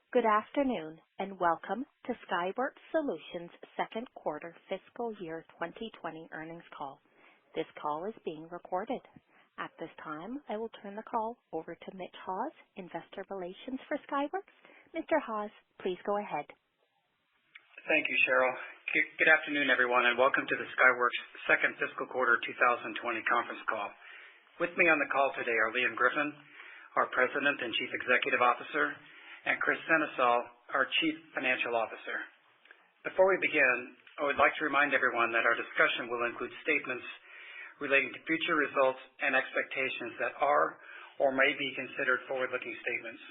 Good afternoon, and welcome to Skyworks Solutions' second quarter fiscal year 2020 earnings call. This call is being recorded. At this time, I will turn the call over to Mitch Haws, Investor Relations for Skyworks. Mr. Haws, please go ahead. Thank you, Cheryl. Good afternoon, everyone, and welcome to the Skyworks second fiscal quarter 2020 conference call. With me on the call today are Liam Griffin, our President and Chief Executive Officer, and Kris Sennesael, our Chief Financial Officer. Before we begin, I would like to remind everyone that our discussion will include statements relating to future results and expectations that are or may be considered forward-looking statements.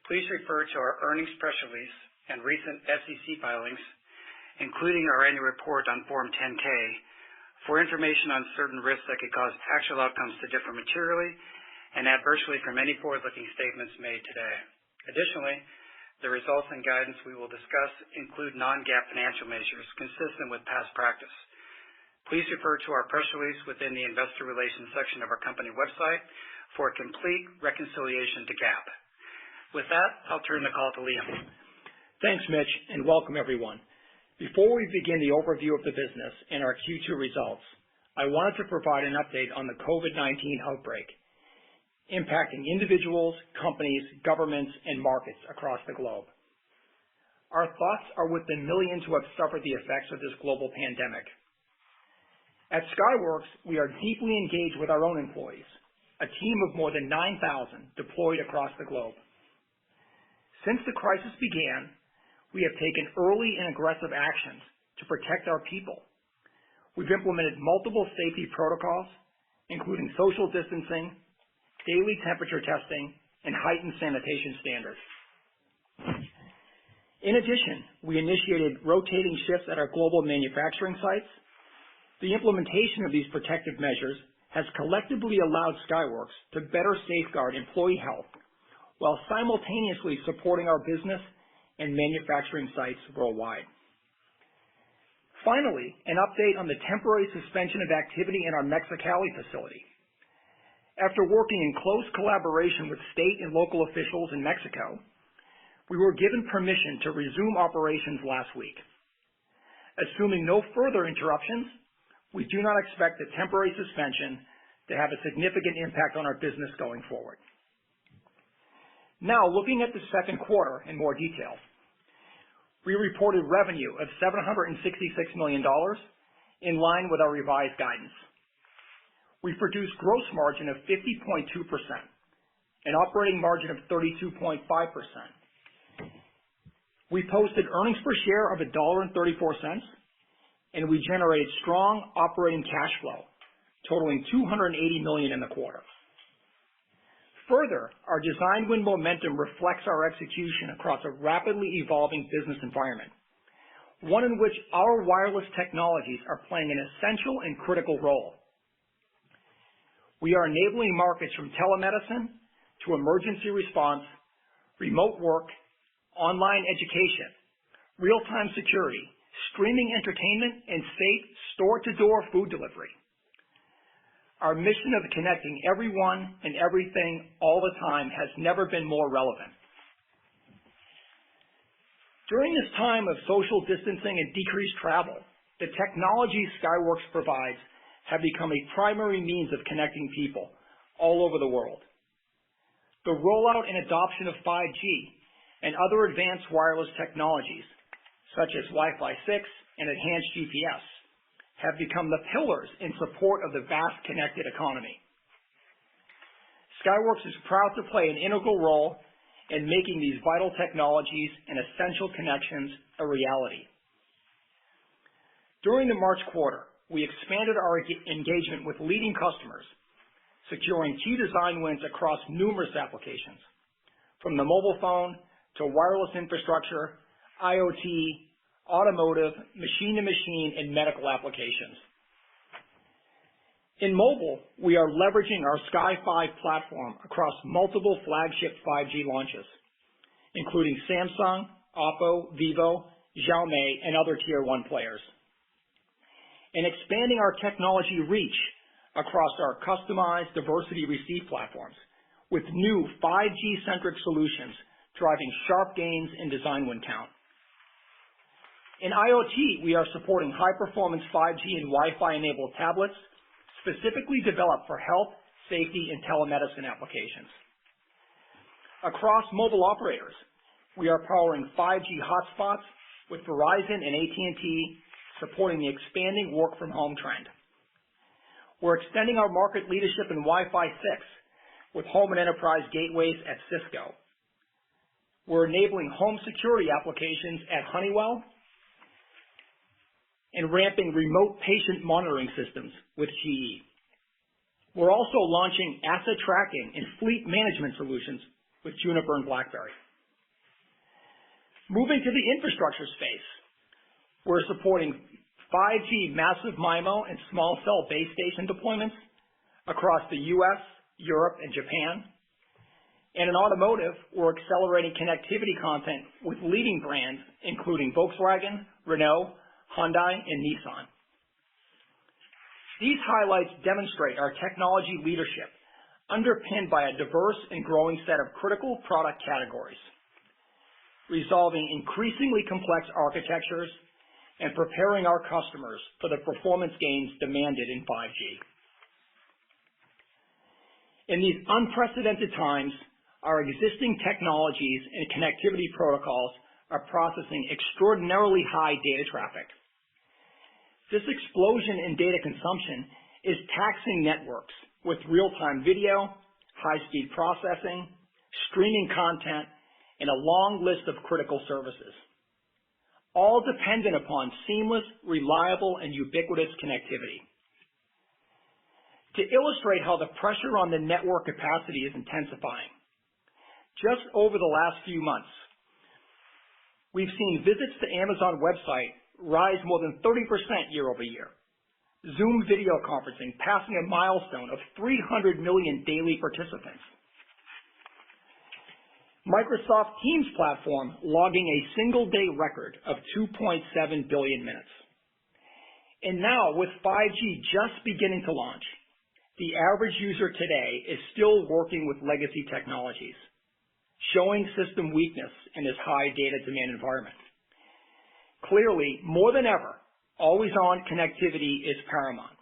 Please refer to our earnings press release and recent SEC filings, including our annual report on Form 10-K, for information on certain risks that could cause actual outcomes to differ materially and adversely from any forward-looking statements made today. Additionally, the results and guidance we will discuss include non-GAAP financial measures consistent with past practice. Please refer to our press release within the Investor Relations section of our company website for a complete reconciliation to GAAP. With that, I'll turn the call to Liam. Thanks, Mitch, and welcome everyone. Before we begin the overview of the business and our Q2 results, I wanted to provide an update on the COVID-19 outbreak impacting individuals, companies, governments, and markets across the globe. Our thoughts are with the millions who have suffered the effects of this global pandemic. At Skyworks, we are deeply engaged with our own employees, a team of more than 9,000 deployed across the globe. Since the crisis began, we have taken early and aggressive actions to protect our people. We've implemented multiple safety protocols, including social distancing, daily temperature testing, and heightened sanitation standards. In addition, we initiated rotating shifts at our global manufacturing sites. The implementation of these protective measures has collectively allowed Skyworks to better safeguard employee health while simultaneously supporting our business and manufacturing sites worldwide. Finally, an update on the temporary suspension of activity in our Mexicali facility. After working in close collaboration with state and local officials in Mexico, we were given permission to resume operations last week. Assuming no further interruptions, we do not expect the temporary suspension to have a significant impact on our business going forward. Now, looking at the second quarter in more detail, we reported revenue of $766 million, in line with our revised guidance. We produced gross margin of 50.2%, an operating margin of 32.5%. We posted earnings per share of $1.34, and we generated strong operating cash flow, totaling $280 million in the quarter. Further, our design win momentum reflects our execution across a rapidly evolving business environment, one in which our wireless technologies are playing an essential and critical role. We are enabling markets from telemedicine to emergency response, remote work, online education, real-time security, streaming entertainment, and safe store-to-door food delivery. Our mission of connecting everyone and everything all the time has never been more relevant. During this time of social distancing and decreased travel, the technologies Skyworks provides have become a primary means of connecting people all over the world. The rollout and adoption of 5G and other advanced wireless technologies, such as Wi-Fi 6 and enhanced GPS, have become the pillars in support of the vast connected economy. Skyworks is proud to play an integral role in making these vital technologies and essential connections a reality. During the March quarter, we expanded our engagement with leading customers, securing key design wins across numerous applications, from the mobile phone to wireless infrastructure, IoT, automotive, machine-to-machine, and medical applications. In mobile, we are leveraging our Sky5 platform across multiple flagship 5G launches, including Samsung, Oppo, Vivo, Xiaomi, and other Tier 1 players, and expanding our technology reach across our customized diversity receive platforms with new 5G-centric solutions driving sharp gains in design win count. In IoT, we are supporting high-performance 5G and Wi-Fi enabled tablets, specifically developed for health, safety, and telemedicine applications. Across mobile operators, we are powering 5G hotspots with Verizon and AT&T supporting the expanding work-from-home trend. We're extending our market leadership in Wi-Fi 6 with home and enterprise gateways at Cisco. We're enabling home security applications at Honeywell and ramping remote patient monitoring systems with GE. We're also launching asset tracking and fleet management solutions with Juniper and BlackBerry. Moving to the infrastructure space, we're supporting 5G massive MIMO and small cell base station deployments across the US, Europe, and Japan. And in automotive, we're accelerating connectivity content with leading brands including Volkswagen, Renault, Hyundai, and Nissan. These highlights demonstrate our technology leadership, underpinned by a diverse and growing set of critical product categories, resolving increasingly complex architectures and preparing our customers for the performance gains demanded in 5G. In these unprecedented times, our existing technologies and connectivity protocols are processing extraordinarily high data traffic. This explosion in data consumption is taxing networks with real-time video, high-speed processing, streaming content, and a long list of critical services, all dependent upon seamless, reliable, and ubiquitous connectivity. To illustrate how the pressure on the network capacity is intensifying, just over the last few months, we've seen visits to Amazon website rise more than 30% year over year. Zoom video conferencing passing a milestone of 300 million daily participants. Microsoft Teams platform logging a single-day record of 2.7 billion minutes. And now, with 5G just beginning to launch, the average user today is still working with legacy technologies, showing system weakness in this high data demand environment. Clearly, more than ever, always-on connectivity is paramount.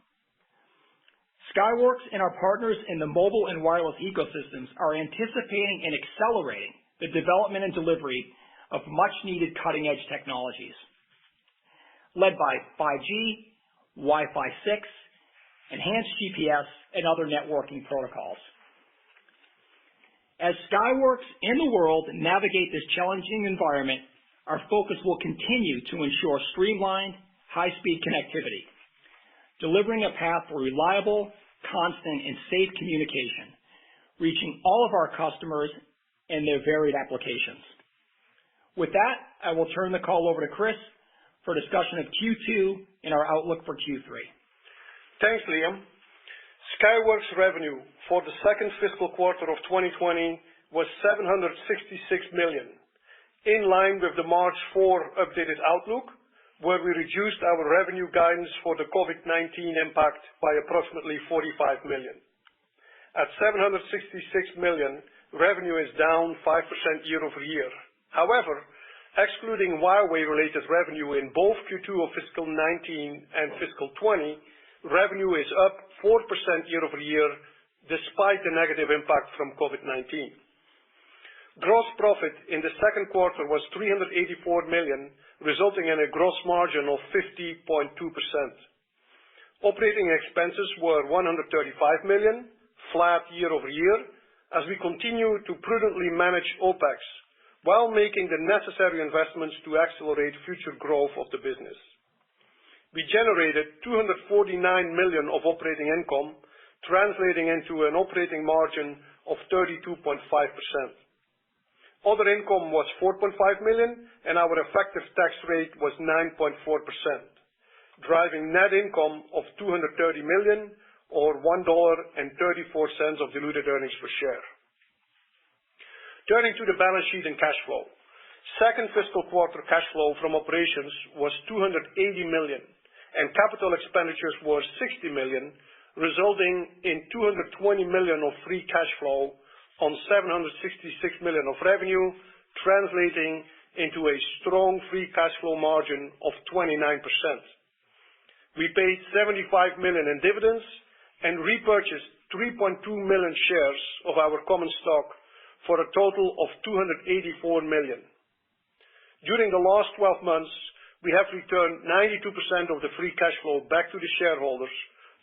Skyworks and our partners in the mobile and wireless ecosystems are anticipating and accelerating the development and delivery of much-needed cutting-edge technologies, led by 5G, Wi-Fi 6, enhanced GPS, and other networking protocols. As Skyworks and the world navigate this challenging environment, our focus will continue to ensure streamlined, high-speed connectivity, delivering a path for reliable, constant, and safe communication, reaching all of our customers and their varied applications. With that, I will turn the call over to Chris for a discussion of Q2 and our outlook for Q3. Thanks, Liam. Skyworks revenue for the second fiscal quarter of 2020 was $766 million, in line with the March 4 updated outlook, where we reduced our revenue guidance for the COVID-19 impact by approximately $45 million. At $766 million, revenue is down 5% year over year. However, excluding Huawei-related revenue in both Q2 of fiscal 19 and fiscal 20, revenue is up 4% year over year, despite the negative impact from COVID-19. Gross profit in the second quarter was $384 million, resulting in a gross margin of 50.2%. Operating expenses were $135 million, flat year over year, as we continue to prudently manage OPEX while making the necessary investments to accelerate future growth of the business. We generated $249 million of operating income, translating into an operating margin of 32.5%. Other income was $4.5 million, and our effective tax rate was 9.4%, driving net income of $230 million, or $1.34 of diluted earnings per share. Turning to the balance sheet and cash flow. Second fiscal quarter cash flow from operations was $280 million, and capital expenditures were $60 million, resulting in $220 million of free cash flow on $766 million of revenue, translating into a strong free cash flow margin of 29%. We paid $75 million in dividends and repurchased 3.2 million shares of our common stock for a total of $284 million. During the last 12 months, we have returned 92% of the free cash flow back to the shareholders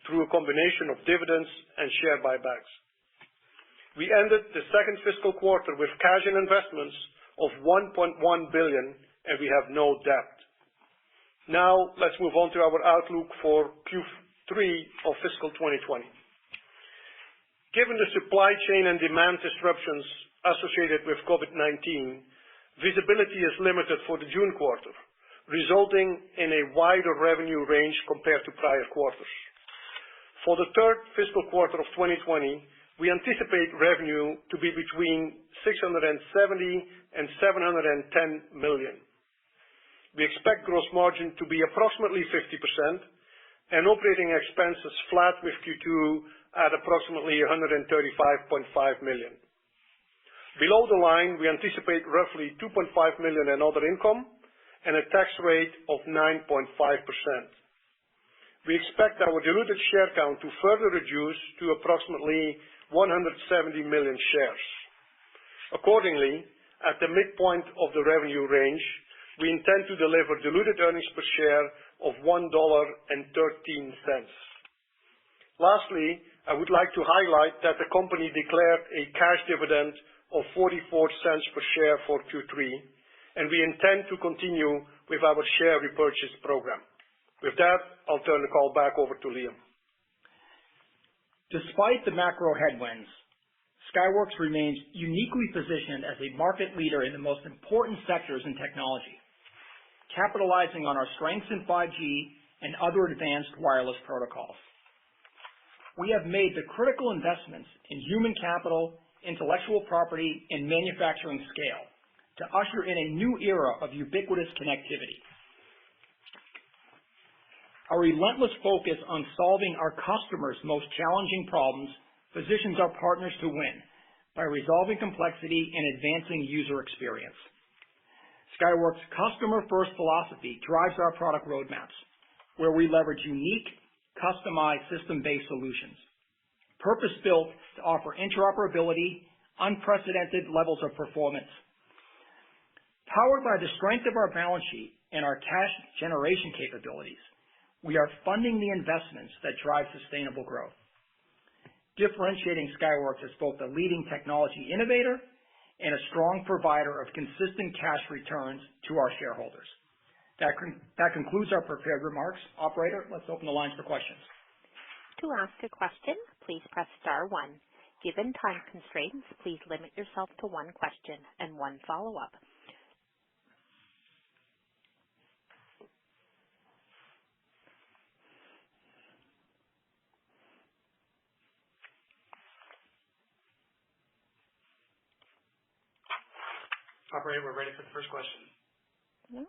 through a combination of dividends and share buybacks. We ended the second fiscal quarter with cash and investments of $1.1 billion, and we have no debt. Now, let's move on to our outlook for Q3 of fiscal 2020. Given the supply chain and demand disruptions associated with COVID-19, visibility is limited for the June quarter, resulting in a wider revenue range compared to prior quarters. For the third fiscal quarter of 2020, we anticipate revenue to be between $670 and $710 million. We expect gross margin to be approximately 50% and operating expenses flat with Q2 at approximately $135.5 million. Below the line, we anticipate roughly $2.5 million in other income and a tax rate of 9.5%. We expect our diluted share count to further reduce to approximately 170 million shares. Accordingly, at the midpoint of the revenue range, we intend to deliver diluted earnings per share of $1.13. Lastly, I would like to highlight that the company declared a cash dividend of 44 cents per share for Q3, and we intend to continue with our share repurchase program. With that, I'll turn the call back over to Liam. Despite the macro headwinds, Skyworks remains uniquely positioned as a market leader in the most important sectors in technology, capitalizing on our strengths in 5G and other advanced wireless protocols. We have made the critical investments in human capital, intellectual property, and manufacturing scale to usher in a new era of ubiquitous connectivity. Our relentless focus on solving our customers' most challenging problems positions our partners to win by resolving complexity and advancing user experience. Skyworks' customer-first philosophy drives our product roadmaps, where we leverage unique, customized system-based solutions, purpose-built to offer interoperability, unprecedented levels of performance. Powered by the strength of our balance sheet and our cash generation capabilities, we are funding the investments that drive sustainable growth, differentiating Skyworks as both a leading technology innovator and a strong provider of consistent cash returns to our shareholders. That concludes our prepared remarks. Operator, let's open the lines for questions. To ask a question, please press star one. Given time constraints, please limit yourself to one question and one follow-up. Operator, we're ready for the first question. Yeah.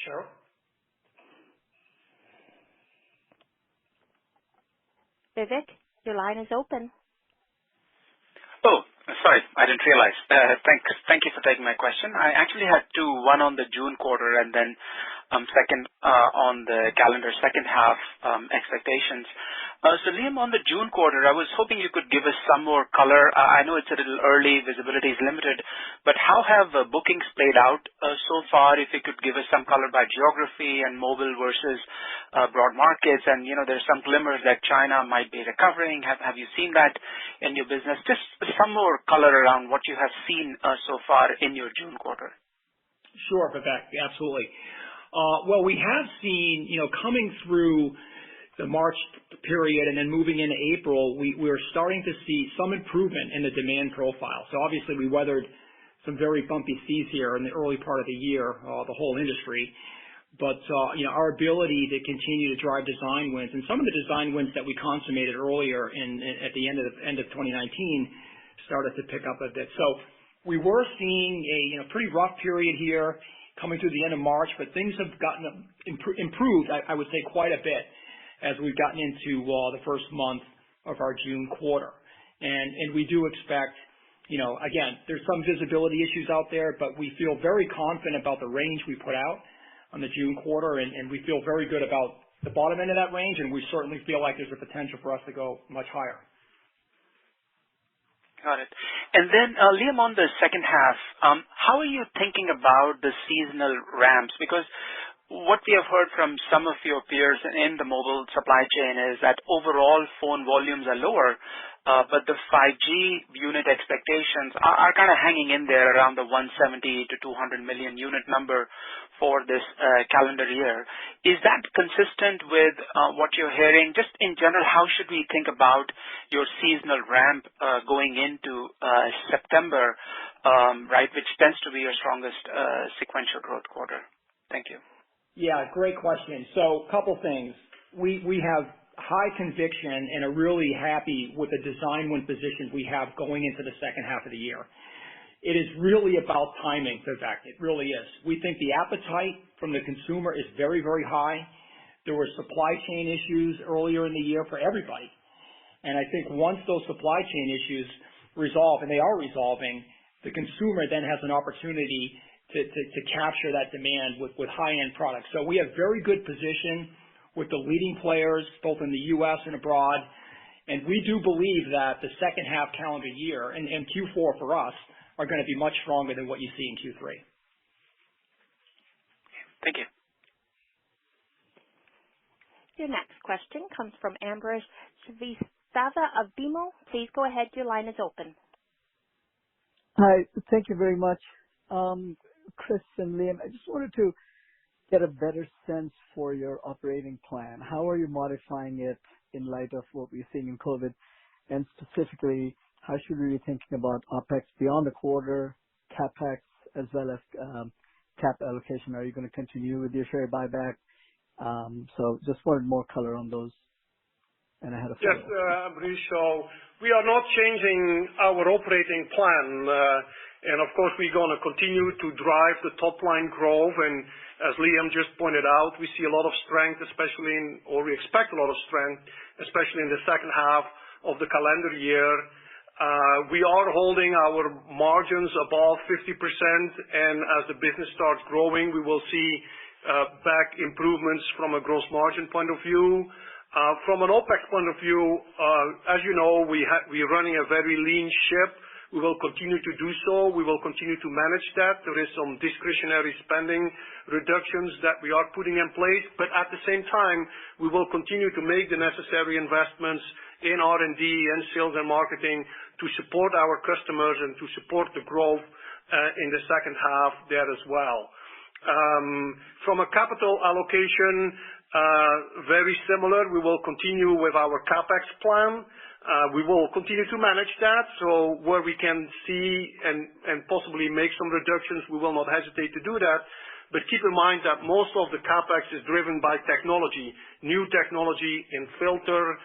Cheryl? Vivek, your line is open. Oh, sorry, I didn't realize. Thank you for taking my question. I actually had two, one on the June quarter and then second on the calendar second half expectations. So Liam, on the June quarter, I was hoping you could give us some more color. I know it's a little early, visibility is limited, but how have bookings played out so far? If you could give us some color by geography and mobile versus broad markets, and there's some glimmers that China might be recovering. Have you seen that in your business? Just some more color around what you have seen so far in your June quarter. Sure, Vivek, absolutely. Well, we have seen, coming through the March period and then moving into April, we're starting to see some improvement in the demand profile. So obviously we weathered some very bumpy seas here in the early part of the year, the whole industry. But, our ability to continue to drive design wins, and some of the design wins that we consummated earlier at the end of 2019 started to pick up a bit. So we were seeing a pretty rough period here coming through the end of March, but things have gotten improved, I would say, quite a bit as we've gotten into the first month of our June quarter. And we do expect, again, there's some visibility issues out there, but we feel very confident about the range we put out on the June quarter, and we feel very good about the bottom end of that range, and we certainly feel like there's a potential for us to go much higher. Got it. And then, Liam, on the second half, how are you thinking about the seasonal ramps? Because what we have heard from some of your peers in the mobile supply chain is that overall phone volumes are lower, but the 5G unit expectations are kind of hanging in there around the 170 to 200 million unit number for this calendar year. Is that consistent with what you're hearing? Just in general, how should we think about your seasonal ramp going into September, right, which tends to be your strongest sequential growth quarter? Thank you. Yeah, great question. So a couple things. We have high conviction and are really happy with the design win position we have going into the second half of the year. It is really about timing, Vivek. It really is. We think the appetite from the consumer is very, very high. There were supply chain issues earlier in the year for everybody. And I think once those supply chain issues resolve, and they are resolving, the consumer then has an opportunity to capture that demand with high-end products. So we have very good position with the leading players, both in the U.S. and abroad. And we do believe that the second half calendar year and Q4 for us are going to be much stronger than what you see in Q3. Thank you. Your next question comes from Ambrish Srivastava of BMO. Please go ahead. Your line is open. Hi. Thank you very much. Chris and Liam, I just wanted to get a better sense for your operating plan. How are you modifying it in light of what we're seeing in COVID? And specifically, how should we be thinking about OPEX beyond the quarter, CapEx, as well as cap allocation? Are you going to continue with your share buyback? So just wanted more color on those. And I had a follow-up. Yes, Ambrish. So we are not changing our operating plan. And of course, we're going to continue to drive the top line growth. And as Liam just pointed out, we see a lot of strength, we expect a lot of strength, especially in the second half of the calendar year. We are holding our margins above 50%, and as the business starts growing, we will see back improvements from a gross margin point of view. From an OPEX point of view, as you know, we're running a very lean ship. We will continue to do so. We will continue to manage that. There is some discretionary spending reductions that we are putting in place, but at the same time, we will continue to make the necessary investments in R&D and sales and marketing to support our customers and to support the growth in the second half there as well. From a capital allocation, very similar. We will continue with our CapEx plan. We will continue to manage that. So where we can see and possibly make some reductions, we will not hesitate to do that. But keep in mind that most of the CapEx is driven by technology, new technology in filter,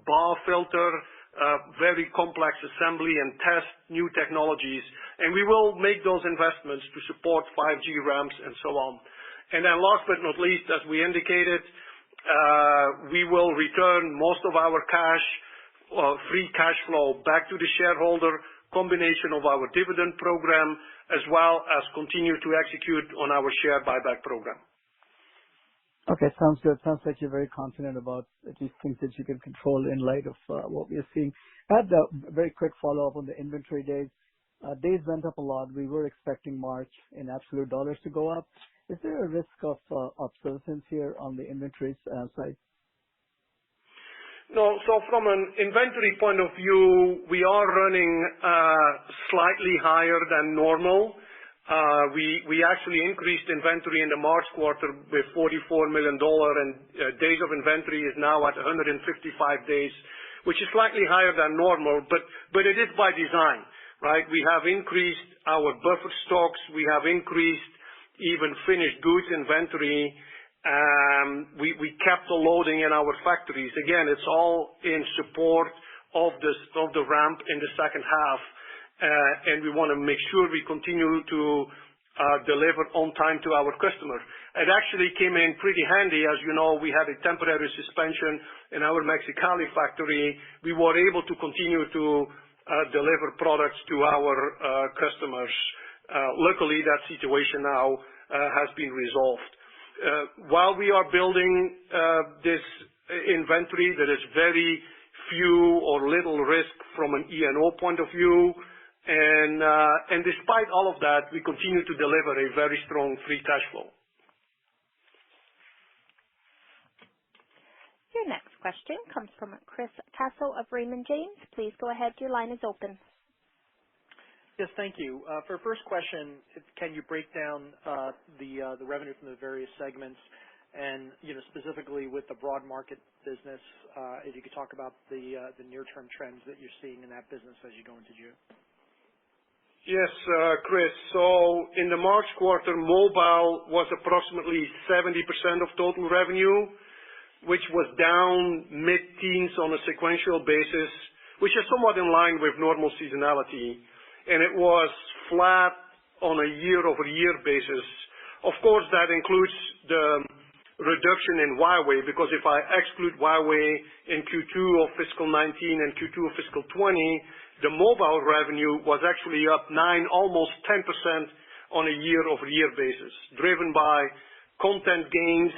BAW filter, very complex assembly and test new technologies. And we will make those investments to support 5G ramps and so on. And then last but not least, as we indicated, we will return most of our free cash flow back to the shareholder, combination of our dividend program, as well as continue to execute on our share buyback program. Okay, sounds good. Sounds like you're very confident about at least things that you can control in light of what we are seeing. I had a very quick follow-up on the inventory days. Days went up a lot. We were expecting March in absolute dollars to go up. Is there a risk of obsolescence here on the inventory side? No. So from an inventory point of view, we are running slightly higher than normal. We actually increased inventory in the March quarter with $44 million, and days of inventory is now at 155 days, which is slightly higher than normal, but it is by design, right? We have increased our buffer stocks. We have increased even finished goods inventory. We kept the loading in our factories. Again, it's all in support of the ramp in the second half, and we want to make sure we continue to deliver on time to our customer. It actually came in pretty handy. As you know, we had a temporary suspension in our Mexicali factory. We were able to continue to deliver products to our customers. Luckily, that situation now has been resolved. While we are building this inventory, there is very few or little risk from an E&O point of view. And despite all of that, we continue to deliver a very strong free cash flow. Your next question comes from Chris Caso of Raymond James. Please go ahead. Your line is open. Yes, thank you. For first question, can you break down the revenue from the various segments, and specifically with the broad market business, if you could talk about the near-term trends that you're seeing in that business as you go into June. Yes, Chris. So in the March quarter, mobile was approximately 70% of total revenue, which was down mid-teens on a sequential basis, which is somewhat in line with normal seasonality. And it was flat on a year-over-year basis. Of course, that includes the reduction in Huawei, because if I exclude Huawei in Q2 of fiscal 19 and Q2 of fiscal 20, the mobile revenue was actually up almost 10% on a year-over-year basis, driven by content gains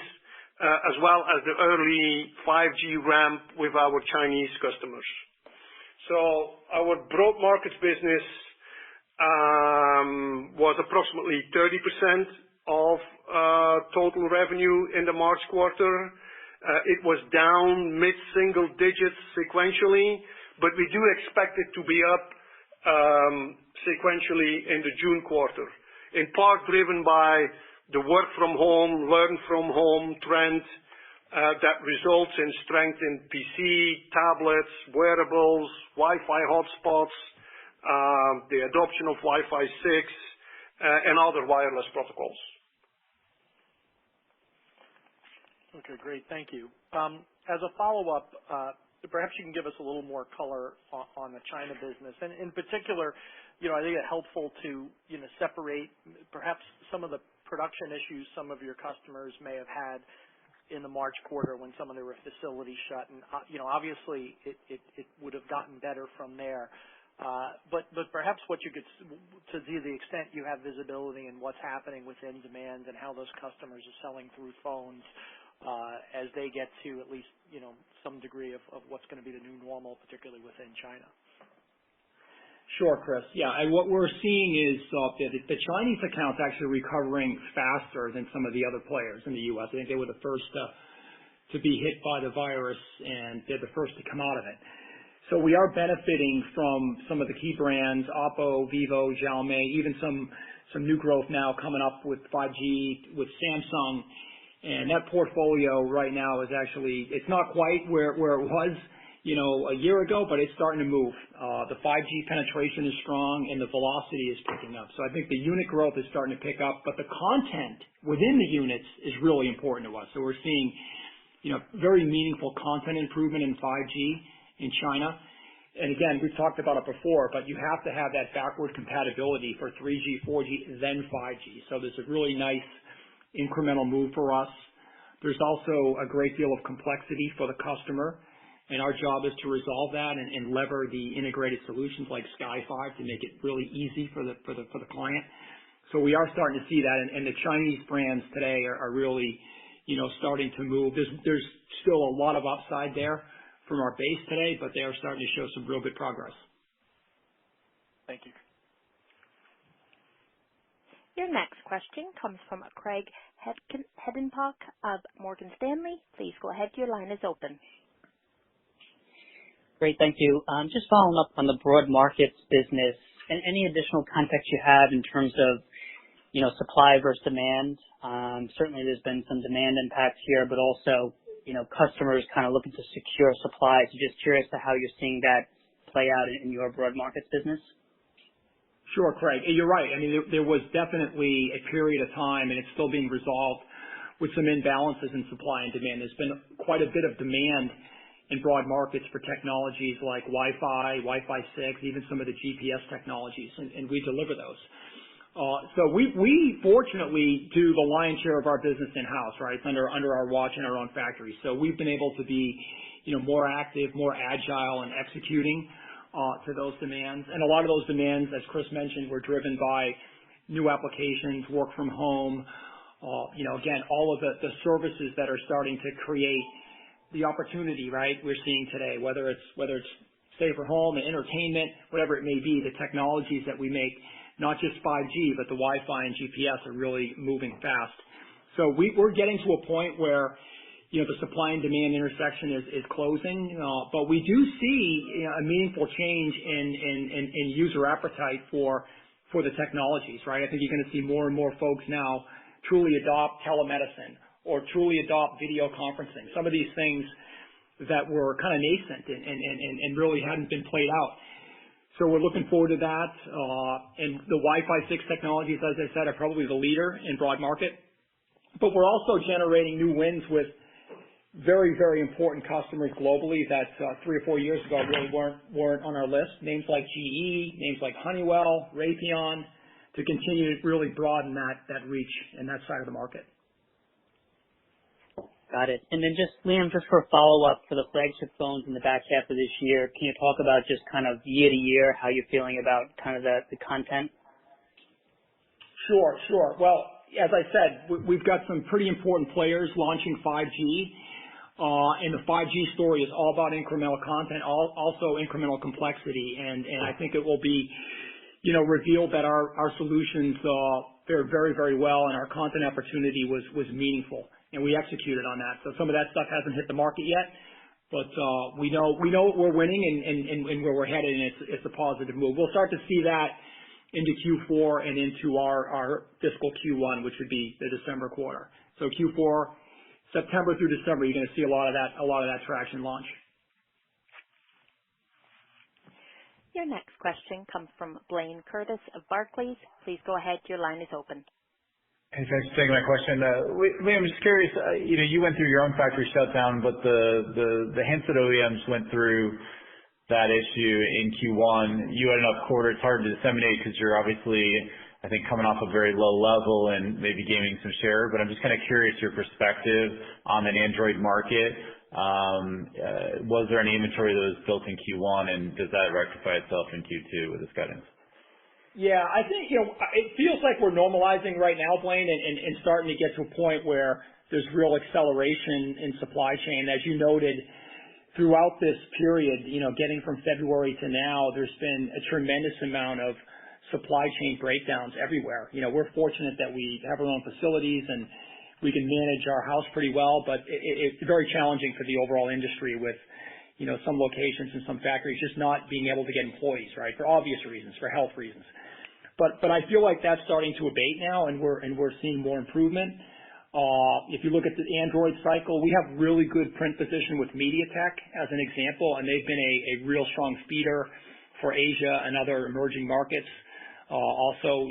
as well as the early 5G ramp with our Chinese customers. So our broad markets business was approximately 30% of total revenue in the March quarter. It was down mid-single digits sequentially, but we do expect it to be up sequentially in the June quarter, in part driven by the work from home, learn from home trend that results in strength in PC, tablets, wearables, Wi-Fi hotspots, the adoption of Wi-Fi 6, and other wireless protocols. Okay, great. Thank you. As a follow-up, perhaps you can give us a little more color on the China business. And in particular, I think it's helpful to, separate perhaps some of the production issues some of your customers may have had in the March quarter when some of their facilities shut. And, obviously it would have gotten better from there. But perhaps what you could, to the extent you have visibility in what's happening within demand and how those customers are selling through phones, as they get to at least, some degree of what's going to be the new normal, particularly within China. Sure, Chris. Yeah, and what we're seeing is that the Chinese account's actually recovering faster than some of the other players in the U.S. I think they were the first to be hit by the virus, and they're the first to come out of it. So we are benefiting from some of the key brands, Oppo, Vivo, Xiaomi, even some new growth now coming up with 5G with Samsung. And that portfolio right now is actually, it's not quite where it was, a year ago, but it's starting to move. The 5G penetration is strong and the velocity is picking up. So I think the unit growth is starting to pick up, but the content within the units is really important to us. So we're seeing, very meaningful content improvement in 5G in China. And again, we've talked about it before, but you have to have that backward compatibility for 3G, 4G, then 5G. So there's a really nice incremental move for us. There's also a great deal of complexity for the customer, and our job is to resolve that and lever the integrated solutions like Sky5 to make it really easy for the client. So we are starting to see that, and the Chinese brands today are really, starting to move. There's still a lot of upside there from our base today, but they are starting to show some real good progress. Thank you. Your next question comes from Craig Hettenbach of Morgan Stanley. Please go ahead. Your line is open. Great. Thank you. Just following up on the broad markets business, and any additional context you have in terms of, supply versus demand. Certainly there's been some demand impacts here, but also, customers kind of looking to secure supply. So just curious to how you're seeing that play out in your broad markets business. Sure, Craig. You're right. I mean, there was definitely a period of time, and it's still being resolved, with some imbalances in supply and demand. There's been quite a bit of demand in broad markets for technologies like Wi-Fi, Wi-Fi 6, even some of the GPS technologies, and we deliver those. So we fortunately do the lion's share of our business in-house, right? It's under our watch in our own factory. So we've been able to be, more active, more agile in executing to those demands. And a lot of those demands, as Chris mentioned, were driven by new applications, work from home, again, all of the services that are starting to create the opportunity, right, we're seeing today, whether it's safer home and entertainment, whatever it may be, the technologies that we make, not just 5G, but the Wi-Fi and GPS are really moving fast. So we're getting to a point where, the supply and demand intersection is closing, but we do see a meaningful change in user appetite for the technologies, right? I think you're going to see more and more folks now truly adopt telemedicine or truly adopt video conferencing. Some of these things that were kind of nascent and really hadn't been played out. So we're looking forward to that. And the Wi-Fi 6 technologies, as I said, are probably the leader in broad market. But we're also generating new wins with very, very important customers globally that 3 or 4 years ago really weren't on our list. Names like GE, names like Honeywell, Raytheon, to continue to really broaden that reach and that side of the market. Got it. And then just, Liam, just for a follow-up for the flagship phones in the back half of this year, can you talk about just kind of year to year, how you're feeling about kind of the content? Sure. Well, as I said, we've got some pretty important players launching 5G. And the 5G story is all about incremental content, also incremental complexity. And I think it will be, revealed that our solutions fared very, very well, and our content opportunity was meaningful. And we executed on that. So some of that stuff hasn't hit the market yet, but we know we're winning and where we're headed, and it's a positive move. We'll start to see that into Q4 and into our fiscal Q1, which would be the December quarter. So Q4, September through December, you're going to see a lot of that traction launch. Your next question comes from Blaine Curtis of Barclays. Please go ahead. Your line is open. Hey, thanks for taking my question. Liam, I'm just curious, you went through your own factory shutdown, but the handset OEMs went through that issue in Q1. You had an up quarter. It's hard to disseminate because you're obviously, I think, coming off a very low level and maybe gaining some share, but I'm just kind of curious your perspective on an Android market. Was there any inventory that was built in Q1, and does that rectify itself in Q2 with this guidance? Yeah, I think, it feels like we're normalizing right now, Blaine, and starting to get to a point where there's real acceleration in supply chain. As you noted, throughout this period, getting from February to now, there's been a tremendous amount of supply chain breakdowns everywhere. We're fortunate that we have our own facilities and we can manage our house pretty well, but it's very challenging for the overall industry with, some locations and some factories just not being able to get employees, right? For obvious reasons, for health reasons. But I feel like that's starting to abate now, and we're seeing more improvement. If you look at the Android cycle, we have really good print position with MediaTek as an example, and they've been a real strong feeder for Asia and other emerging markets. Also,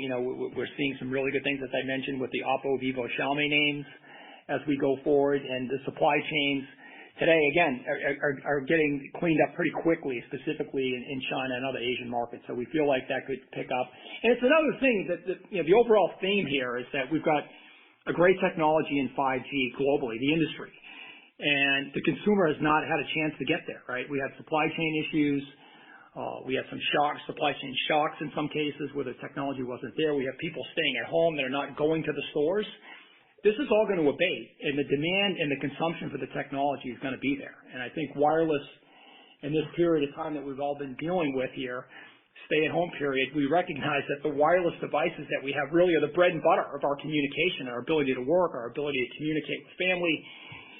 we're seeing some really good things, as I mentioned, with the Oppo, Vivo, Xiaomi names as we go forward, and the supply chains today, again, are getting cleaned up pretty quickly, specifically in China and other Asian markets. So we feel like that could pick up. And it's another thing that the overall theme here is that we've got a great technology in 5G globally, the industry, and the consumer has not had a chance to get there, right? We had supply chain issues. We had some supply chain shocks in some cases where the technology wasn't there. We have people staying at home that are not going to the stores. This is all going to abate, and the demand and the consumption for the technology is going to be there. And I think wireless, in this period of time that we've all been dealing with here, stay-at-home period, we recognize that the wireless devices that we have really are the bread and butter of our communication, our ability to work, our ability to communicate with family.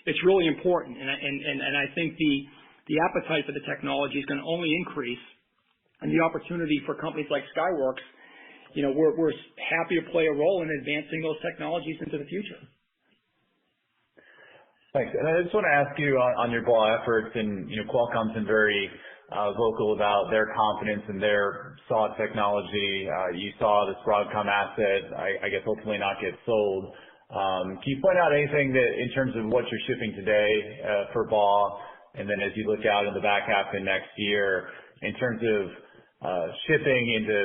It's really important, and I think the appetite for the technology is going to only increase, and the opportunity for companies like Skyworks, we're happy to play a role in advancing those technologies into the future. Thanks. And I just want to ask you on your BAW efforts, and Qualcomm's been very vocal about their confidence in their SAW technology. You saw this Broadcom asset, I guess, ultimately not get sold. Can you point out anything that, in terms of what you're shipping today for BAW, and then as you look out in the back half of next year, in terms of shipping into,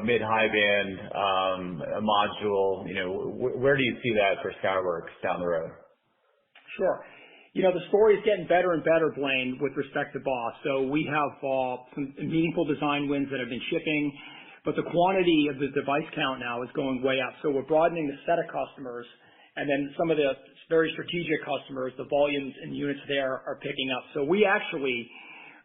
a mid-high band a module. Where do you see that for Skyworks down the road? Sure. The story is getting better and better, Blaine, with respect to BAW. So we have some meaningful design wins that have been shipping, but the quantity of the device count now is going way up. So we're broadening the set of customers, and then some of the very strategic customers, the volumes and units there are picking up. So we actually,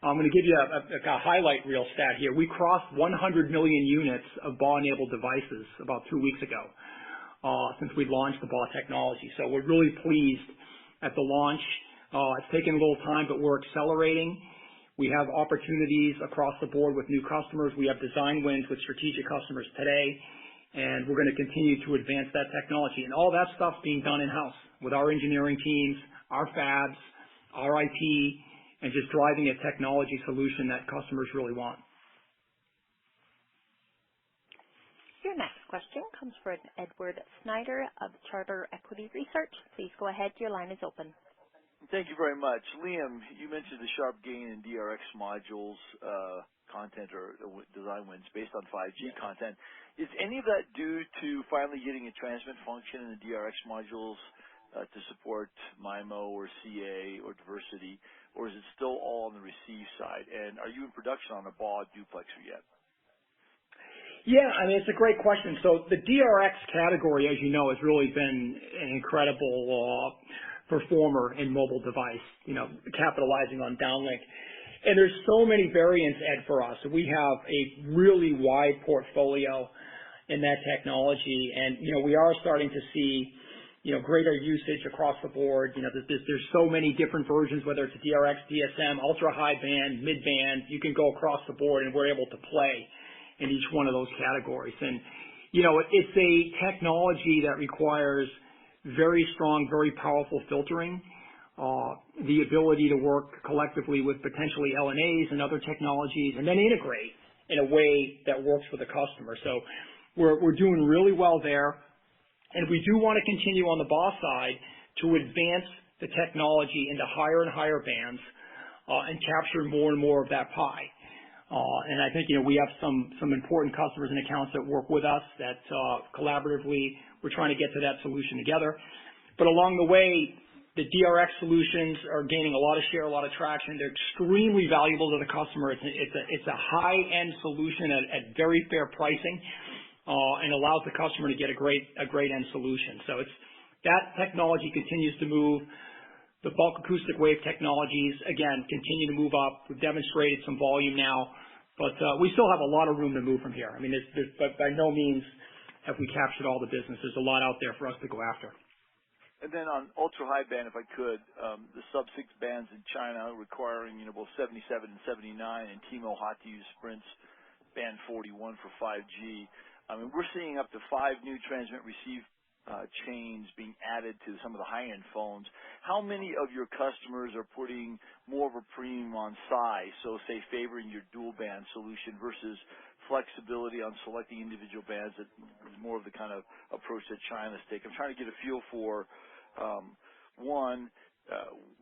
I'm going to give you a highlight reel stat here. We crossed 100 million units of BAW-enabled devices about 2 weeks ago since we launched the BAW technology. So we're really pleased at the launch. It's taken a little time, but we're accelerating. We have opportunities across the board with new customers. We have design wins with strategic customers today, and we're going to continue to advance that technology. And all that stuff's being done in-house with our engineering teams, our fabs, our IP, and just driving a technology solution that customers really want. Your next question comes from Edward Snyder of Charter Equity Research. Please go ahead. Your line is open. Thank you very much. Liam, you mentioned the sharp gain in DRX modules content or design wins based on 5G content. Is any of that due to finally getting a transmit function in the DRX modules to support MIMO or CA or diversity, or is it still all on the receive side? And are you in production on a BAW duplexer yet? Yeah, it's a great question. So the DRX category, as you know, has really been an incredible performer in mobile device, capitalizing on downlink. And there's so many variants, Ed, for us. We have a really wide portfolio in that technology, and we are starting to see greater usage across the board. There's so many different versions, whether it's DRX, DSM, ultra high band, mid band. You can go across the board, and we're able to play in each one of those categories. And it's a technology that requires very strong, very powerful filtering, the ability to work collectively with potentially LNAs and other technologies, and then integrate in a way that works for the customer. So we're doing really well there. And we do want to continue on the BAW side to advance the technology into higher and higher bands and capture more and more of that pie. And I think, we have some important customers and accounts that work with us that collaboratively we're trying to get to that solution together. But along the way, the DRX solutions are gaining a lot of share, a lot of traction. They're extremely valuable to the customer. It's a high-end solution at very fair pricing and allows the customer to get a great end solution. So that technology continues to move. The bulk acoustic wave technologies, again, continue to move up. We've demonstrated some volume now, but we still have a lot of room to move from here. But by no means have we captured all the business. There's a lot out there for us to go after. And then on ultra high band, if I could, the sub-6 bands in China requiring both 77 and 79, and T-Mobile hot to use Sprint's band 41 for 5G. We're seeing up to 5 new transmit receive chains being added to some of the high-end phones. How many of your customers are putting more of a premium on size, so say favoring your dual band solution versus flexibility on selecting individual bands that is more of the kind of approach that China's taking? I'm trying to get a feel for, one,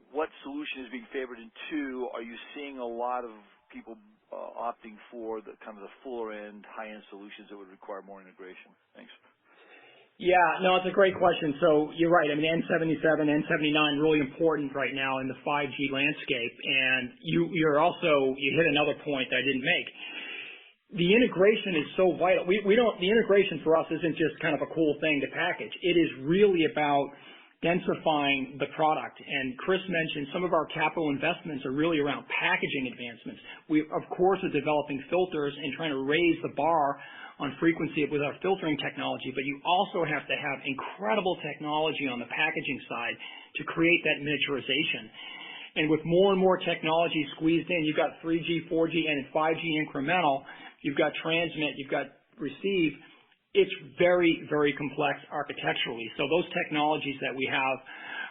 what solution is being favored, and two, are you seeing a lot of people opting for the kind of the fuller end, high-end solutions that would require more integration? Thanks. Yeah, no, it's a great question. So you're right. N77, N79 really important right now in the 5G landscape. And you hit another point that I didn't make. The integration is so vital. The integration for us isn't just kind of a cool thing to package. It is really about densifying the product. And Chris mentioned some of our capital investments are really around packaging advancements. We, of course, are developing filters and trying to raise the bar on frequency with our filtering technology, but you also have to have incredible technology on the packaging side to create that miniaturization. And with more and more technology squeezed in, you've got 3G, 4G, and 5G incremental, you've got transmit, you've got receive. It's very, very complex architecturally. So those technologies that we have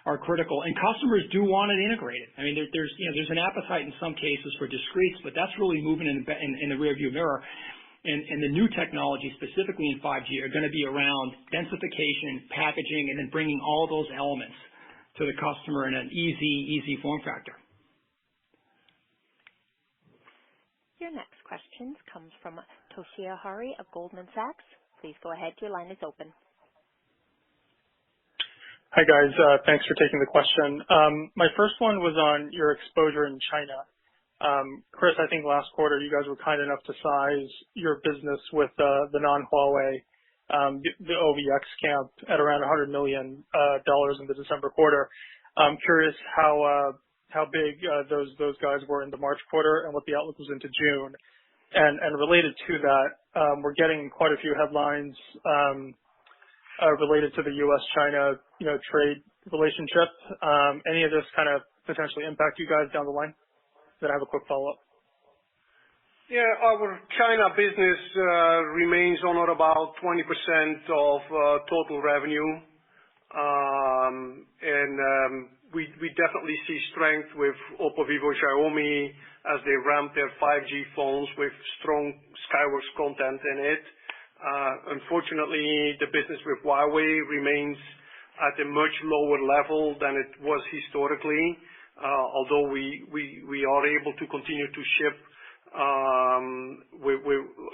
are critical, and customers do want it integrated. There's an appetite in some cases for discretes, but that's really moving in the rearview mirror. And the new technology, specifically in 5G, are going to be around densification, packaging, and then bringing all those elements to the customer in an easy form factor. Your Your next question comes from Toshiya Hari of Goldman Sachs. Please go ahead. Your line is open. Hi, guys. Thanks for taking the question. My first one was on your exposure in China. Chris, I think last quarter you guys were kind enough to size your business with the non-Huawei, the OVX camp at around $100 million in the December quarter. I'm curious how big those guys were in the March quarter and what the outlook was into June. And related to that, we're getting quite a few headlines related to the U.S.-China, trade relationship. Any of this kind of potentially impact you guys down the line? Then I have a quick follow-up. Yeah, our China business remains on or about 20% of total revenue. We definitely see strength with Oppo, Vivo, Xiaomi as they ramp their 5G phones with strong Skyworks content in it. Unfortunately, the business with Huawei remains at a much lower level than it was historically, although we are able to continue to ship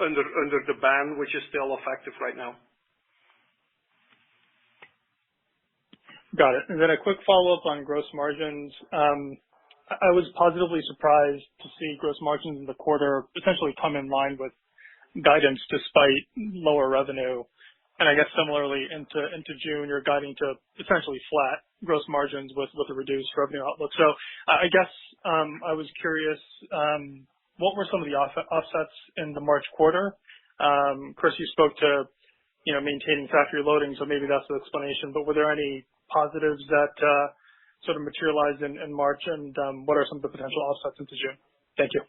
under the ban, which is still effective right now. Got it. And then a quick follow-up on gross margins. I was positively surprised to see gross margins in the quarter essentially come in line with guidance despite lower revenue. And I guess similarly into June, you're guiding to essentially flat gross margins with a reduced revenue outlook. So I guess I was curious, what were some of the offsets in the March quarter? Chris, you spoke to maintaining factory loading, so maybe that's the explanation. But were there any positives that sort of materialized in March, and what are some of the potential offsets into June? Thank you.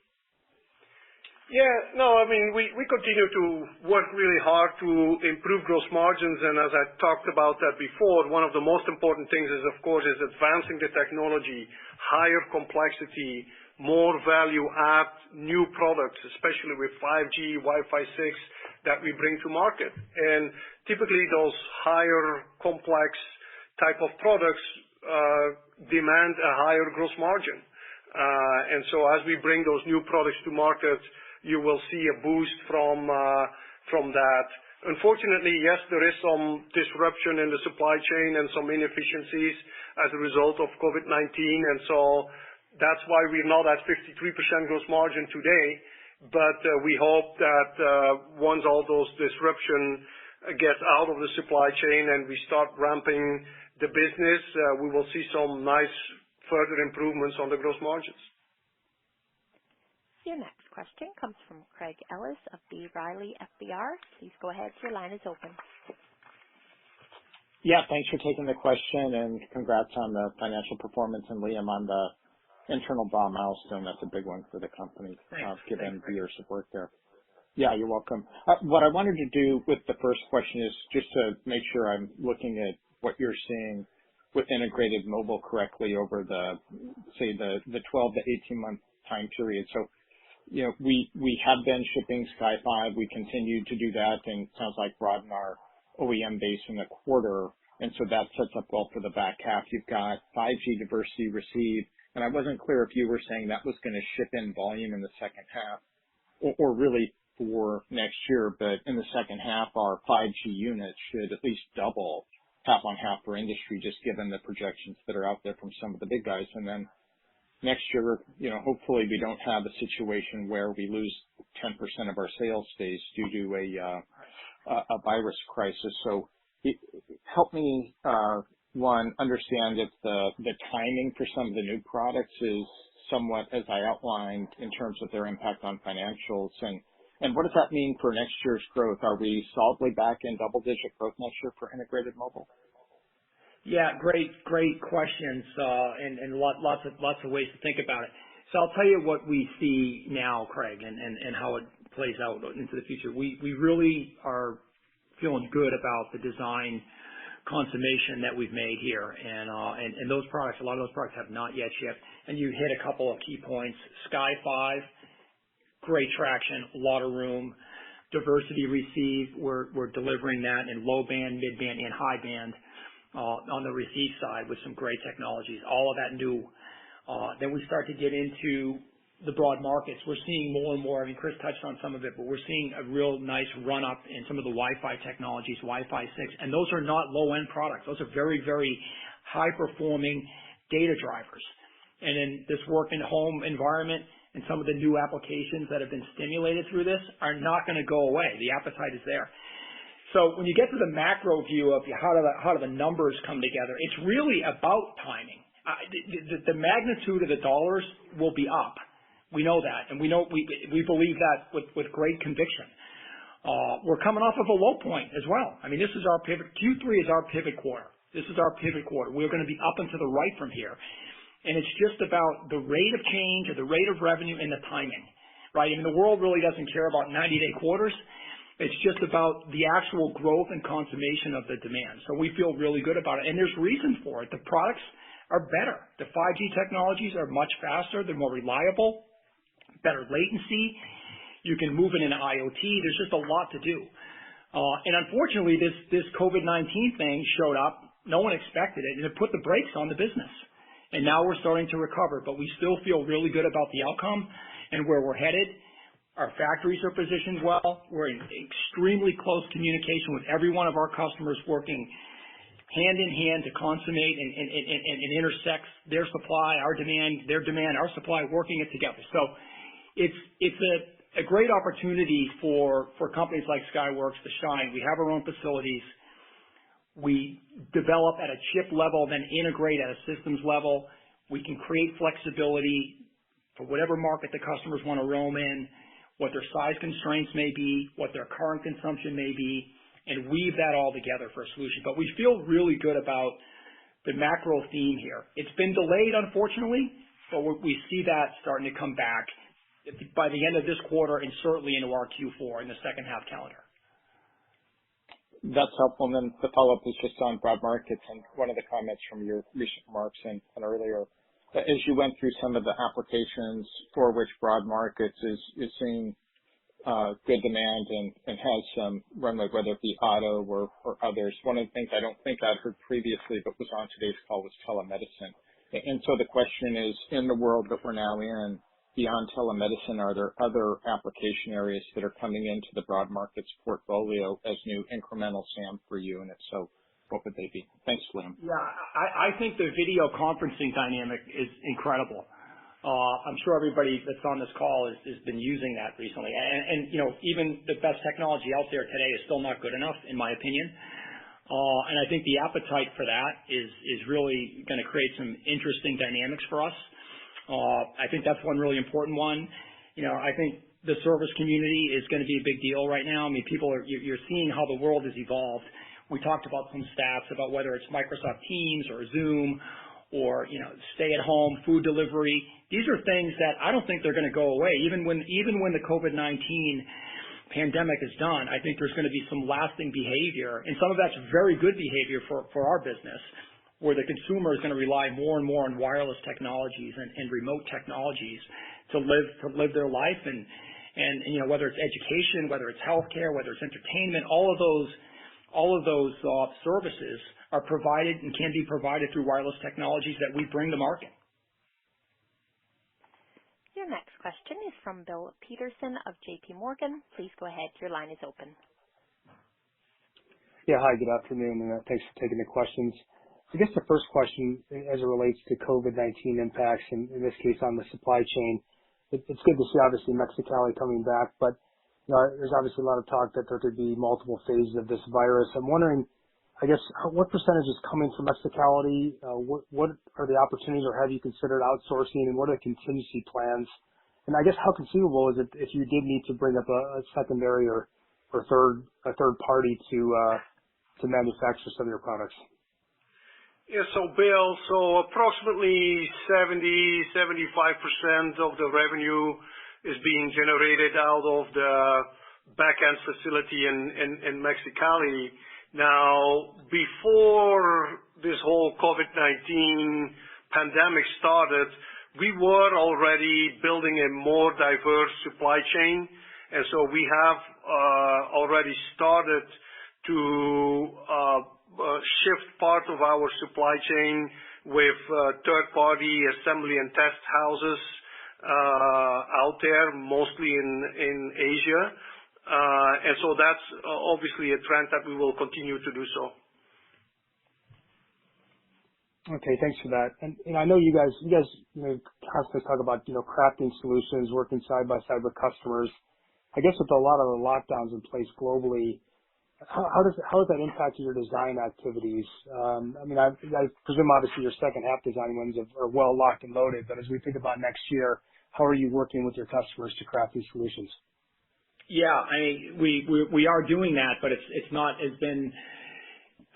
Yeah, no, I mean, we continue to work really hard to improve gross margins, and as I talked about that before, one of the most important things is, of course, is advancing the technology, higher complexity, more value add, new products, especially with 5G, Wi-Fi 6 that we bring to market. And typically those higher complex type of products demand a higher gross margin. And so as we bring those new products to market, you will see a boost from that. Unfortunately, yes, there is some disruption in the supply chain and some inefficiencies as a result of COVID-19, and so that's why we're not at 53% gross margin today. But we hope that once all those disruption gets out of the supply chain and we start ramping the business, we will see some nice further improvements on the gross margins. Your next question comes from Craig Ellis of B. Riley FBR. Please go ahead. Your line is open. Yeah, thanks for taking the question, and congrats on the financial performance, and Liam on the internal BAW milestone. That's a big one for the company, given the years of work there. Yeah, you're welcome. What I wanted to do with the first question is just to make sure I'm looking at what you're seeing with integrated mobile correctly over the 12 to 18 month time period. So, we have been shipping Sky 5. We continue to do that, and it sounds like broaden our OEM base in the quarter. And so that sets up well for the back half. You've got 5G diversity receive, and I wasn't clear if you were saying that was going to ship in volume in the second half or really for next year. But in the second half, our 5G units should at least double half on half for industry, just given the projections that are out there from some of the big guys. And then next year, hopefully we don't have a situation where we lose 10% of our sales space due to a virus crisis. So help me, one, understand if the timing for some of the new products is somewhat as I outlined in terms of their impact on financials. And what does that mean for next year's growth? Are we solidly back in double-digit growth next year for integrated mobile? Yeah, great questions, and lots of ways to think about it. So I'll tell you what we see now, Craig, and how it plays out into the future. We really are feeling good about the design consummation that we've made here, and those products, a lot of those products have not yet shipped. And you hit a couple of key points. Sky 5, great traction, a lot of room. Diversity receive, we're delivering that in low band, mid band, and high band. On the receive side with some great technologies, all of that new. Then we start to get into the broad markets, we're seeing more and more. I mean, Chris touched on some of it, but we're seeing a real nice run up in some of the Wi-Fi technologies, Wi-Fi 6, and those are not low-end products. Those are very, very high-performing data drivers. And in this work-in-home environment and some of the new applications that have been stimulated through this are not going to go away. The appetite is there. So when you get to the macro view of how do the numbers come together, it's really about timing. The magnitude of the dollars will be up. We know that, and we believe that with great conviction. We're coming off of a low point as well. I mean, this is our pivot. Q3 is our pivot quarter. This is our pivot quarter. We're going to be up and to the right from here. And it's just about the rate of change or the rate of revenue and the timing, right? I mean, the world really doesn't care about 90-day quarters. It's just about the actual growth and consummation of the demand. So we feel really good about it. And there's reason for it. The products are better. The 5G technologies are much faster. They're more reliable, better latency. You can move it into IoT. There's just a lot to do. And unfortunately, this COVID-19 thing showed up. No one expected it, and it put the brakes on the business. And now we're starting to recover, but we still feel really good about the outcome and where we're headed. Our factories are positioned well. We're in extremely close communication with every one of our customers, working hand in hand to consummate and intersect their supply, our demand, their demand, our supply, working it together. So it's a great opportunity for companies like Skyworks to shine. We have our own facilities. We develop at a chip level, then integrate at a systems level. We can create flexibility for whatever market the customers want to roam in, what their size constraints may be, what their current consumption may be, and weave that all together for a solution. But we feel really good about the macro theme here. It's been delayed, unfortunately, but we see that starting to come back by the end of this quarter and certainly into our Q4 in the second half calendar. That's helpful. And then the follow-up is just on broad markets and one of the comments from your recent remarks and earlier. As you went through some of the applications for which broad markets is seeing good demand and has some runway, whether it be auto or others. One of the things I don't think I'd heard previously but was on today's call was telemedicine. And so the question is, in the world that we're now in, beyond telemedicine, are there other application areas that are coming into the broad markets portfolio as new incremental SAM for you? And if so, what would they be? Thanks, Liam. Yeah, I think the video conferencing dynamic is incredible. I'm sure everybody that's on this call has been using that recently. And you know, even the best technology out there today is still not good enough, in my opinion. And I think the appetite for that is really going to create some interesting dynamics for us. I think that's one really important one. You know, I think the service community is going to be a big deal right now. I mean, you're seeing how the world has evolved. We talked about some stats about whether it's Microsoft Teams or Zoom or, you know, stay at home, food delivery. These are things that I don't think they're going to go away. Even when the COVID-19 pandemic is done, I think there's going to be some lasting behavior, and some of that's very good behavior for our business, where the consumer is going to rely more and more on wireless technologies and remote technologies to live their life, and you know, whether it's education, whether it's healthcare, whether it's entertainment, all of those services are provided and can be provided through wireless technologies that we bring to market. Your next question is from Bill Peterson of J.P. Morgan. Please go ahead. Your line is open. Yeah, hi, good afternoon, and thanks for taking the questions. I guess the first question, as it relates to COVID-19 impacts, and in this case on the supply chain, it's good to see obviously Mexicali coming back, but you know, there's obviously a lot of talk that there could be multiple phases of this virus. I'm wondering, I guess, what percentage is coming from Mexicali? What are the opportunities, or have you considered outsourcing, and what are the contingency plans? And I guess how conceivable is it if you did need to bring up a secondary or third party to manufacture some of your products? Yeah, so Bill, approximately 70-75% of the revenue is being generated out of the back-end facility in Mexicali. Now, before this whole COVID-19 pandemic started, we were already building a more diverse supply chain, and so we have already started to shift part of our supply chain with third-party assembly and test houses out there, mostly in Asia. And so that's obviously a trend that we will continue to do so. Okay, thanks for that. And I know you guys constantly talk about crafting solutions, working side by side with customers. I guess with a lot of the lockdowns in place globally, how has that impacted your design activities? I presume obviously your second half design wins are well locked and loaded, but as we think about next year, how are you working with your customers to craft these solutions? Yeah, we are doing that, but it's been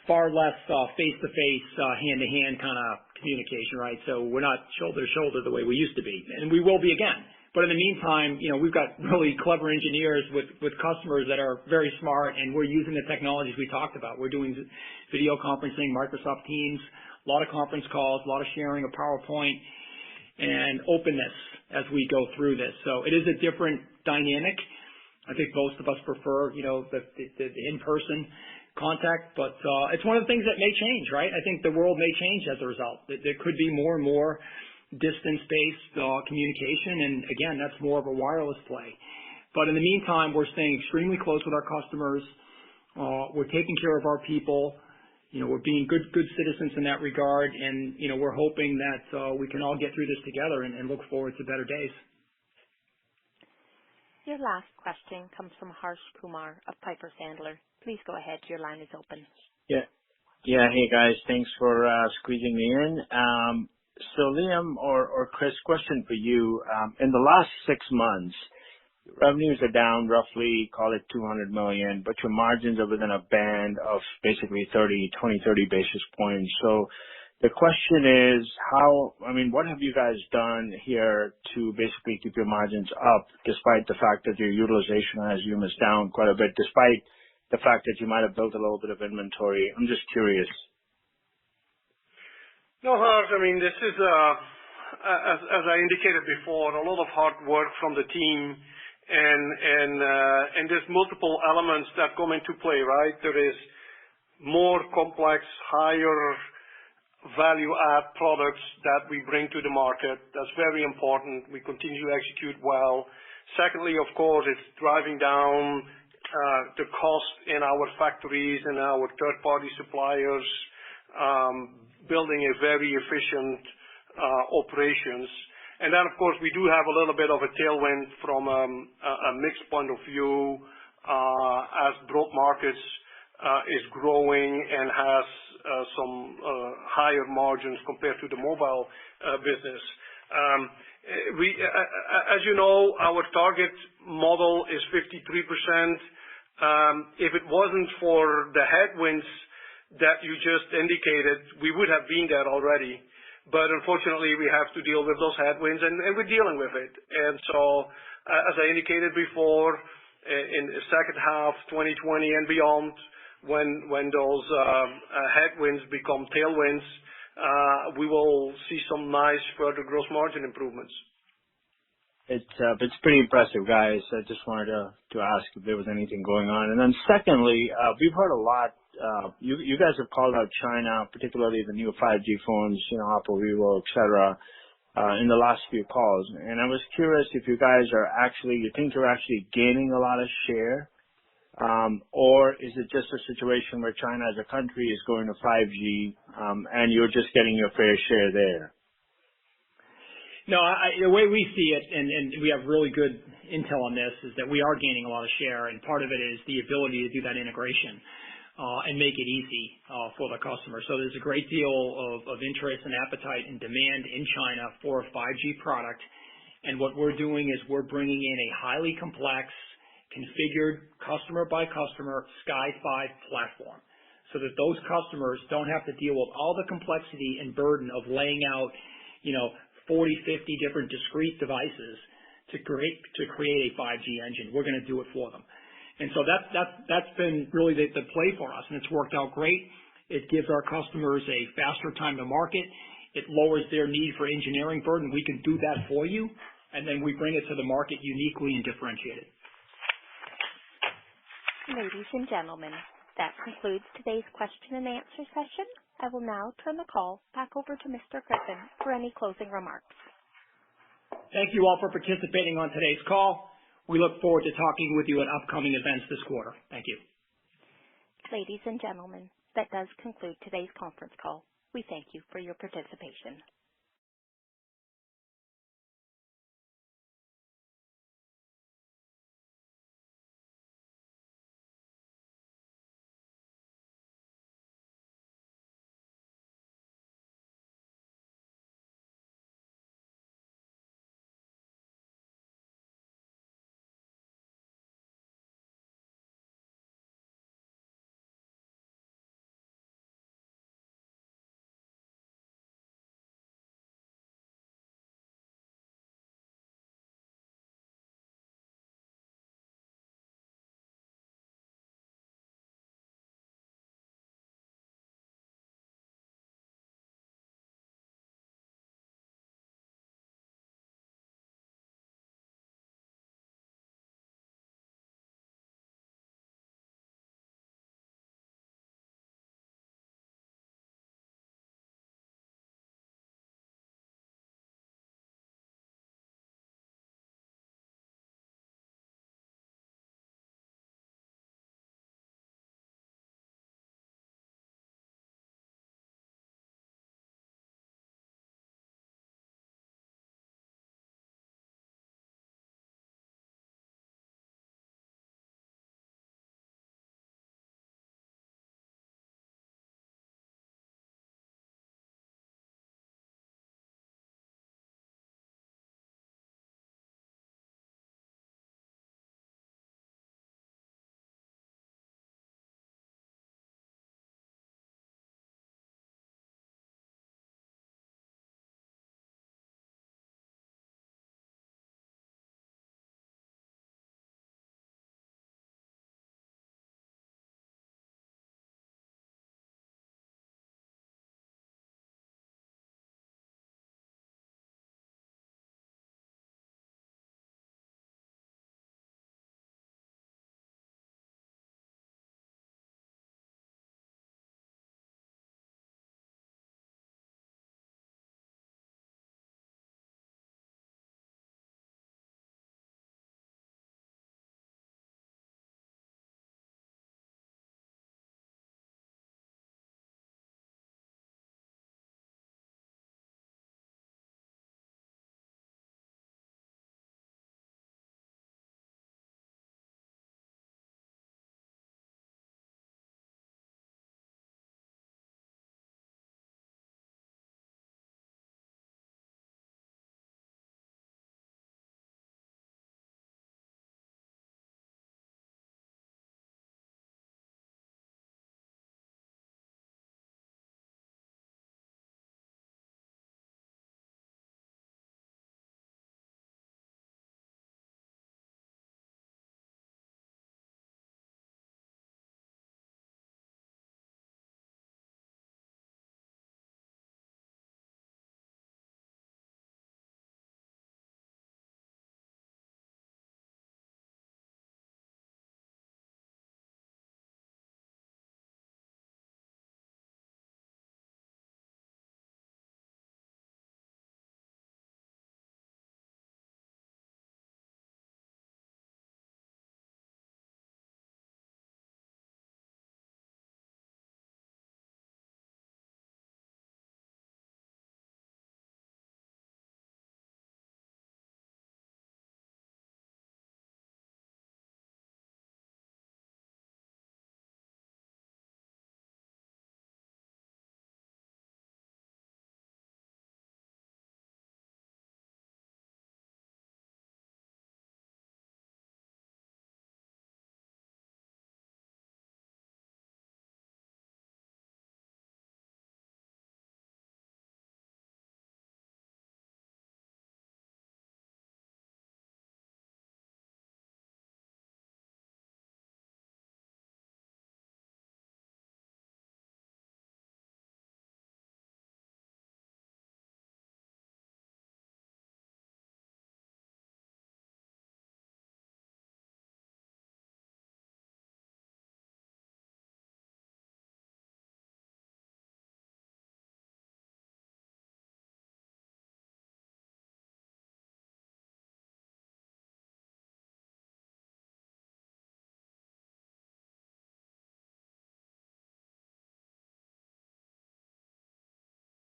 far less face-to-face, hand-to-hand kind of communication, right? So we're not shoulder to shoulder the way we used to be, and we will be again. But in the meantime, we've got really clever engineers with customers that are very smart, and we're using the technologies we talked about. We're doing video conferencing, Microsoft Teams, a lot of conference calls, a lot of sharing of PowerPoint, and openness as we go through this. So it is a different dynamic. I think most of us prefer, the in-person contact, but it's one of the things that may change, right? I think the world may change as a result. There could be more and more distance-based communication, and again, that's more of a wireless play. But in the meantime, we're staying extremely close with our customers. We're taking care of our people. We're being good citizens in that regard, and we're hoping that we can all get through this together and look forward to better days. Your last question comes from Harsh Kumar of Piper Sandler. Please go ahead. Your line is open. Yeah. Hey guys, thanks for squeezing me in. So Liam or Chris, question for you. In the last 6 months, revenues are down roughly, call it $200 million, but your margins are within a band of basically 30 basis points. So the question is, what have you guys done here to basically keep your margins up, despite the fact that your utilization, I assume, is down quite a bit, despite the fact that you might have built a little bit of inventory? I'm just curious. No, Harsh, this is, as I indicated before, a lot of hard work from the team, and there's multiple elements that come into play, right? There is more complex, higher value add products that we bring to the market. That's very important. We continue to execute well. Secondly, of course, it's driving down the cost in our factories and our third-party suppliers, building a very efficient operations. And then, of course, we do have a little bit of a tailwind from a mix point of view as broad markets is growing and has some higher margins compared to the mobile business. As you know, our target model is 53%. If it wasn't for the headwinds that you just indicated, we would have been there already. But unfortunately, we have to deal with those headwinds, and we're dealing with it. And so, as I indicated before, in the second half, 2020 and beyond, when those headwinds become tailwinds, we will see some nice further gross margin improvements. It's pretty impressive, guys. I just wanted to ask if there was anything going on. And then secondly, we've heard a lot. You guys have called out China, particularly the new 5G phones, Oppo, Vivo, etc., in the last few calls. And I was curious if you guys you think you're actually gaining a lot of share, or is it just a situation where China as a country is going to 5G, and you're just getting your fair share there? No, the way we see it, and we have really good intel on this, is that we are gaining a lot of share, and part of it is the ability to do that integration and make it easy for the customer. So there's a great deal of interest and appetite and demand in China for a 5G product, and what we're doing is we're bringing in a highly complex, configured customer-by-customer Sky5 platform, so that those customers don't have to deal with all the complexity and burden of laying out, 40, 50 different discrete devices to create a 5G engine. We're going to do it for them. And so that's been really the play for us, and it's worked out great. It gives our customers a faster time to market. It lowers their need for engineering burden. We can do that for you, and then we bring it to the market uniquely and differentiated. Ladies and gentlemen, that concludes today's question and answer session. I will now turn the call back over to Mr. Griffin for any closing remarks. Thank you all for participating on today's call. We look forward to talking with you at upcoming events this quarter. Thank you. Ladies and gentlemen, that does conclude today's conference call. We thank you for your participation.